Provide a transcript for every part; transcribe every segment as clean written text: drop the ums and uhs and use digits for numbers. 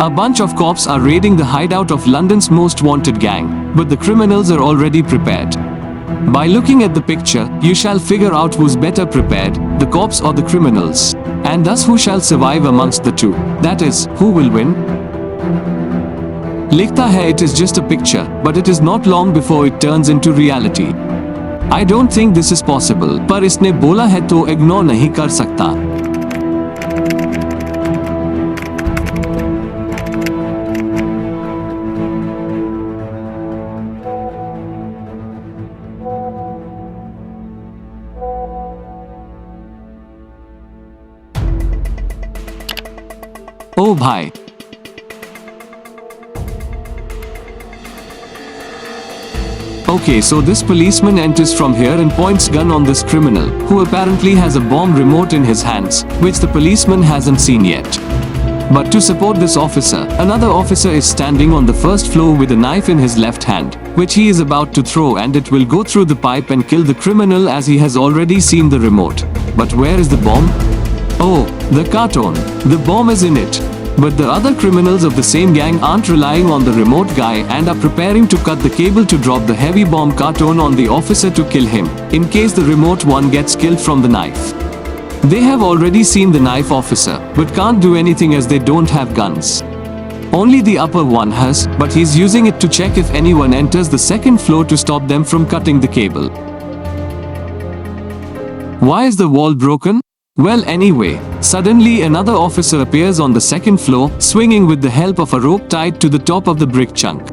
A bunch of cops are raiding the hideout of London's most wanted gang, but the criminals are already prepared. By looking at the picture, you shall figure out who's better prepared, the cops or the criminals. And thus who shall survive amongst the two? That is, who will win? Likhta hai it is just a picture, but it is not long before it turns into reality. I don't think this is possible, पर इसने बोला है तो ignore नहीं कर सकता. Oh bhai. Okay, so this policeman enters from here and points gun on this criminal, who apparently has a bomb remote in his hands, which the policeman hasn't seen yet. But to support this officer, another officer is standing on the first floor with a knife in his left hand, which he is about to throw, and it will go through the pipe and kill the criminal as he has already seen the remote. But where is the bomb? Oh, the carton. The bomb is in it. But the other criminals of the same gang aren't relying on the remote guy and are preparing to cut the cable to drop the heavy bomb carton on the officer to kill him, in case the remote one gets killed from the knife. They have already seen the knife officer, but can't do anything as they don't have guns. Only the upper one has, but he's using it to check if anyone enters the second floor to stop them from cutting the cable. Why is the wall broken? Well, anyway, suddenly another officer appears on the second floor, swinging with the help of a rope tied to the top of the brick chunk.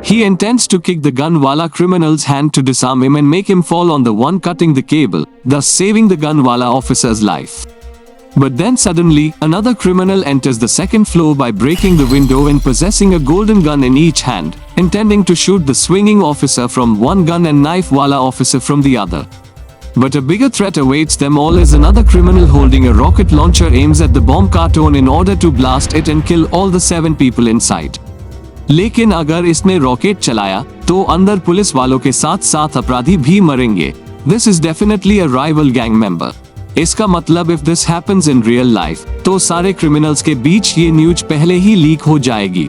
He intends to kick the gunwala criminal's hand to disarm him and make him fall on the one cutting the cable, thus saving the gunwala officer's life. But then suddenly, another criminal enters the second floor by breaking the window and possessing a golden gun in each hand, intending to shoot the swinging officer from one gun and knife-wala officer from the other. But a bigger threat awaits them all as another criminal holding a rocket launcher aims at the bomb carton in order to blast it and kill all the 7 people inside. लेकिन अगर इसने rocket चलाया, तो अंदर police वालों के साथ साथ अपराधी भी मरेंगे. This is definitely a rival gang member. इसका मतलब if this happens in real life, तो सारे criminals के बीच ये न्यूज पहले ही लीक हो जाएगी.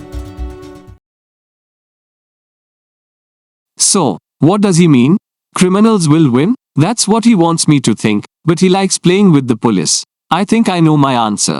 So, what does he mean? Criminals will win? That's what he wants me to think, but he likes playing with the police. I think I know my answer.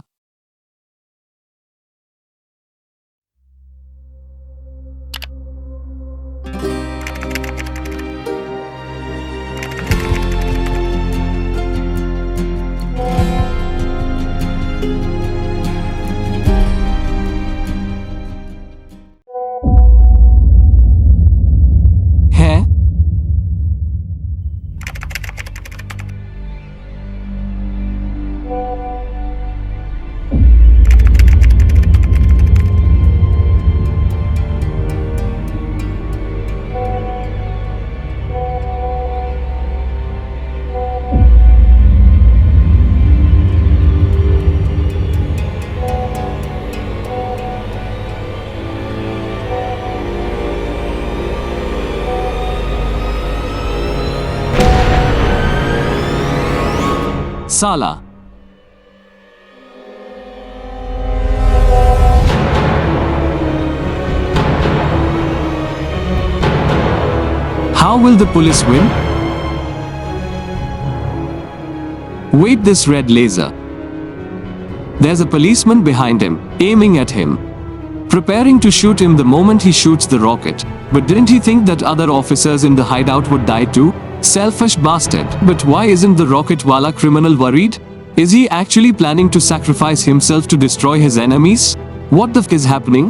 Sala. How will the police win? Wait, this red laser. There's a policeman behind him, aiming at him, preparing to shoot him the moment he shoots the rocket. But didn't he think that other officers in the hideout would die too? Selfish bastard. But why isn't the rocket-wala criminal worried? Is he actually planning to sacrifice himself to destroy his enemies? What the f is happening?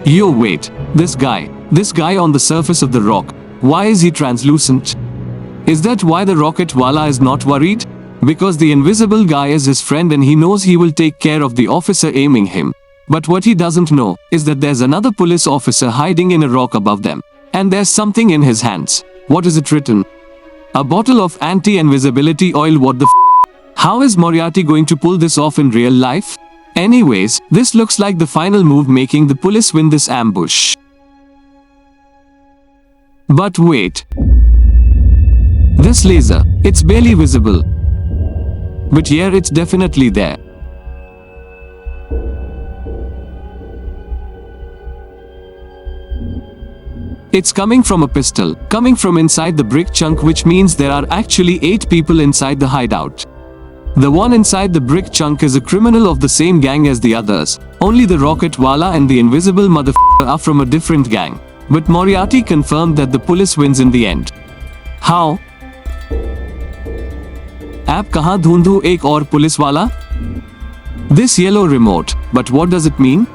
Yo, wait. This guy on the surface of the rock. Why is he translucent? Is that why the rocket-wala is not worried? Because the invisible guy is his friend and he knows he will take care of the officer aiming him. But what he doesn't know is that there's another police officer hiding in a rock above them. And there's something in his hands. What is it written? A bottle of anti-invisibility oil. What the f? How is Moriarty going to pull this off in real life? Anyways, this looks like the final move making the police win this ambush. But wait. This laser, it's barely visible. But here it's definitely there. It's coming from a pistol, coming from inside the brick chunk, which means there are actually 8 people inside the hideout. The one inside the brick chunk is a criminal of the same gang as the others, only the rocket wala and the invisible motherfucker are from a different gang. But Moriarty confirmed that the police wins in the end. How? Aap kahan dhundu ek aur police wala? This yellow remote, but what does it mean?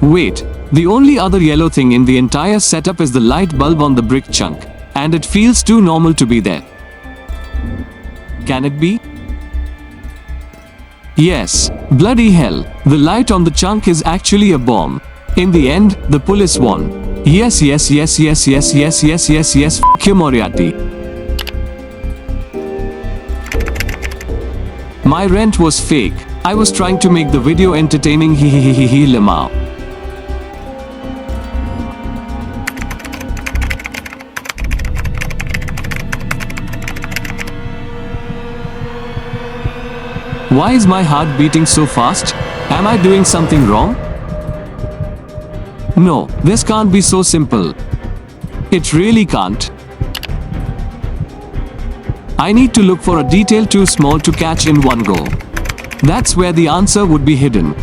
Wait, the only other yellow thing in the entire setup is the light bulb on the brick chunk, and it feels too normal to be there. Can it be? Yes, bloody hell, the light on the chunk is actually a bomb. In the end, the police won. Yes, yes, yes, yes, yes, yes, yes, yes, yes, f*** you Moriarty. My rent was fake. I was trying to make the video entertaining, he lemao. Why is my heart beating so fast? Am I doing something wrong? No, this can't be so simple. It really can't. I need to look for a detail too small to catch in one go. That's where the answer would be hidden.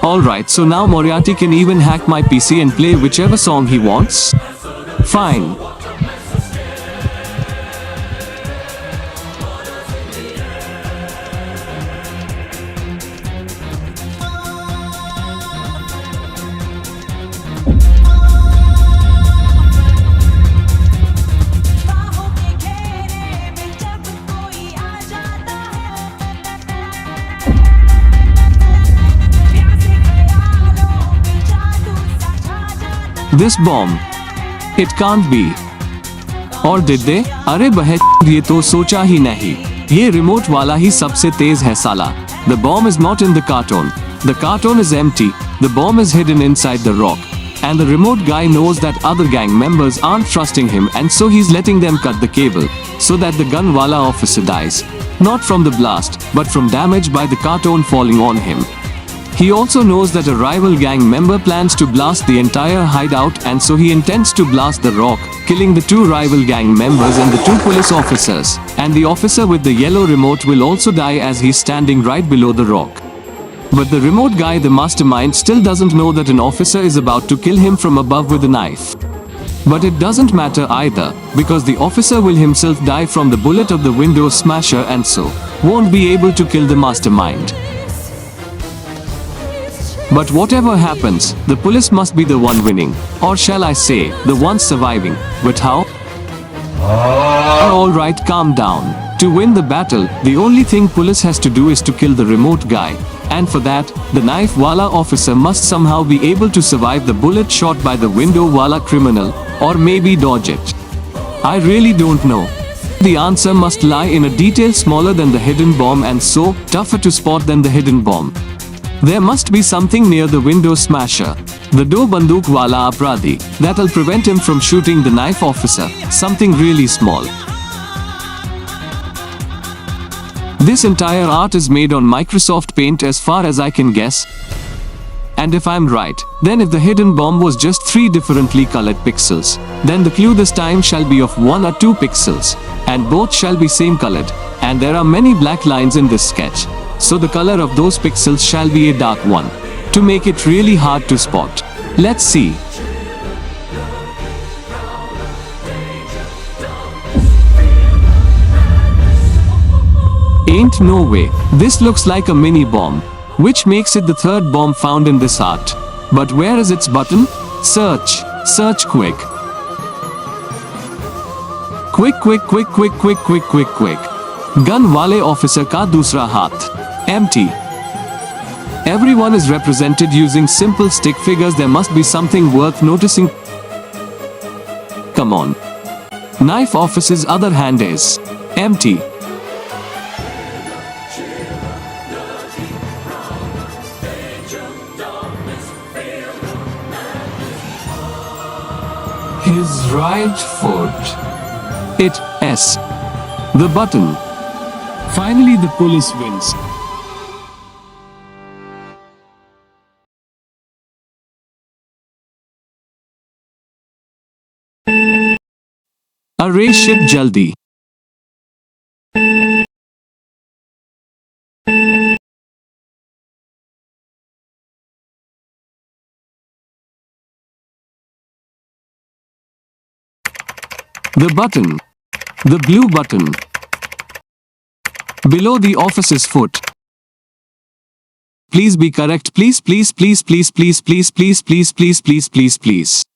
Alright, so now Moriarty can even hack my PC and play whichever song he wants? Fine. This bomb. It can't be. Or did they? अरे बहन ये तो सोचा ही नहीं. ये remote वाला ही सबसे तेज है साला. The bomb is not in the carton. The carton is empty. The bomb is hidden inside the rock. And the remote guy knows that other gang members aren't trusting him, and so he's letting them cut the cable, so that the gun wala officer dies. Not from the blast, but from damage by the carton falling on him. He also knows that a rival gang member plans to blast the entire hideout, and so he intends to blast the rock, killing the 2 rival gang members and the 2 police officers. And the officer with the yellow remote will also die as he's standing right below the rock. But the remote guy, the mastermind, still doesn't know that an officer is about to kill him from above with a knife. But it doesn't matter either, because the officer will himself die from the bullet of the window smasher, and so won't be able to kill the mastermind. But whatever happens, the police must be the one winning. Or shall I say, the one surviving. But how? Alright, calm down. To win the battle, the only thing police has to do is to kill the remote guy. And for that, the knife wala officer must somehow be able to survive the bullet shot by the window wala criminal, or maybe dodge it. I really don't know. The answer must lie in a detail smaller than the hidden bomb, and so tougher to spot than the hidden bomb. There must be something near the window smasher, the do banduk wala apradhi, that'll prevent him from shooting the knife officer, something really small. This entire art is made on Microsoft Paint as far as I can guess. And if I'm right, then if the hidden bomb was just 3 differently colored pixels, then the clue this time shall be of 1 or 2 pixels, and both shall be same colored, and there are many black lines in this sketch. So the color of those pixels shall be a dark one, to make it really hard to spot. Let's see. Ain't no way. This looks like a mini bomb, which makes it the 3rd bomb found in this art. But where is its button? Search. Search quick. Quick, quick, quick, quick, quick, quick, quick, quick. Gun वाले officer का दूसरा हाथ. Empty. Everyone is represented using simple stick figures. There must be something worth noticing. Come on. Knife officer's other hand is empty. His right foot. It. The button. Finally the police wins. Array ship jaldi. The button. The blue button. Below the officer's foot. Please be correct. Please, please, please, please, please, please, please, please, please, please, please, please.